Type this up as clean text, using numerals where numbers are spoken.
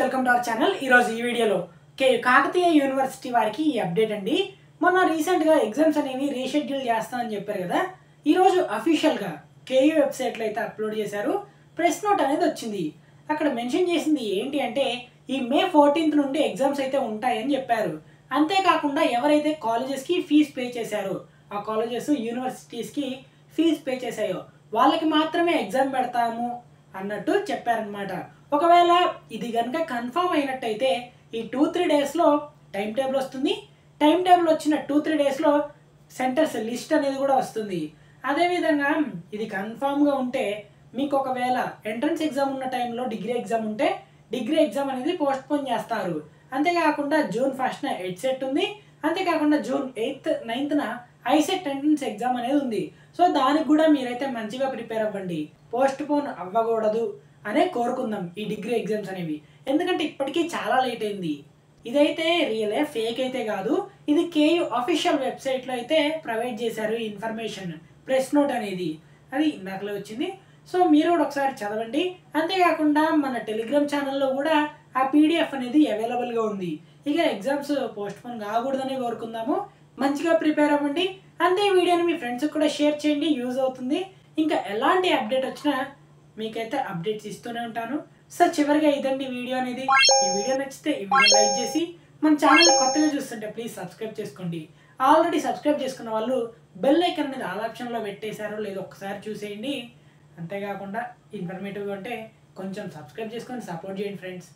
Welcome to our channel. ఈరోజు ఈ వీడియోలో కాకతీయ యూనివర్సిటీ వారికి ఈ అప్డేట్ అండి. మొన్న రీసెంట్గా ఎగ్జామ్స్ అనేవి రీషెడ్యూల్ చేస్తామని చెప్పారు కదా. ఈరోజు అఫీషియల్గా కేయూ వెబ్సైట్లో అయితే అప్లోడ్ చేశారు. ప్రెస్ నోట్ అనేది వచ్చింది. అక్కడ మెన్షన్ చేసింది ఏంటి అంటే ఈ మే 14th నుండి ఎగ్జామ్స్ అయితే ఉంటాయని చెప్పారు. అంతేకాకుండా ఎవరైతే కాలేజెస్కి ఫీజు పే చేశారో, ఆ కాలేజెస్ యూనివర్సిటీస్కి ఫీజు పే చేశాయో వాళ్ళకి మాత్రమే ఎగ్జామ్ పెడతాము అన్నట్టు చెప్పారనమాట. ఒకవేళ ఇది కనుక కన్ఫర్మ్ అయినట్టయితే ఈ 2-3 డేస్లో టైం టేబుల్ వస్తుంది. టైం టేబుల్ వచ్చిన 2-3 డేస్లో సెంటర్స్ లిస్ట్ అనేది కూడా వస్తుంది. అదేవిధంగా ఇది కన్ఫామ్గా ఉంటే మీకు ఒకవేళ ఎంట్రన్స్ ఎగ్జామ్ ఉన్న టైంలో డిగ్రీ ఎగ్జామ్ ఉంటే డిగ్రీ ఎగ్జామ్ అనేది పోస్ట్పోన్ చేస్తారు. అంతేకాకుండా June 1st ఎడ్సెట్ ఉంది. అంతేకాకుండా June 8th, 9th ICET entrance exam అనేది ఉంది. సో దానికి కూడా మీరైతే మంచిగా ప్రిపేర్ అవ్వండి. పోస్ట్పోన్ అవ్వకూడదు అనే కోరుకుందాం ఈ డిగ్రీ ఎగ్జామ్స్ అనేవి. ఎందుకంటే ఇప్పటికీ చాలా లేట్ అయింది. ఇదైతే రియలే, ఫేక్ అయితే కాదు. ఇది కేయూ అఫీషియల్ వెబ్సైట్లో అయితే ప్రొవైడ్ చేశారు ఈ ఇన్ఫర్మేషన్. ప్రెస్ నోట్ అనేది అది ఇందాకలే వచ్చింది. సో మీరు కూడా ఒకసారి చదవండి. అంతేకాకుండా మన టెలిగ్రామ్ ఛానల్లో కూడా ఆ పీడిఎఫ్ అనేది అవైలబుల్గా ఉంది. ఇక ఎగ్జామ్స్ పోస్ట్పోన్ కాకూడదని కోరుకుందాము. మంచిగా ప్రిపేర్ అవ్వండి. అంతే, ఈ వీడియోని మీ ఫ్రెండ్స్కి కూడా షేర్ చేయండి, యూజ్ అవుతుంది. ఇంకా ఎలాంటి అప్డేట్ వచ్చినా మీకైతే అప్డేట్స్ ఇస్తూనే ఉంటాను. సో చివరిగా ఇదండి వీడియో అనేది. ఈ వీడియో నచ్చితే ఈ వీడియో లైక్ చేసి మన ఛానల్ కొత్తగా చూస్తుంటే ప్లీజ్ సబ్స్క్రైబ్ చేసుకోండి. ఆల్రెడీ సబ్స్క్రైబ్ చేసుకున్న వాళ్ళు బెల్ ఐకాన్ అనేది ఆల్ ఆప్షన్లో పెట్టేశారో లేదో ఒకసారి చూసేయండి. అంతేకాకుండా ఇన్ఫర్మేటివ్గా ఉంటే కొంచెం సబ్స్క్రైబ్ చేసుకొని సపోర్ట్ చేయండి ఫ్రెండ్స్.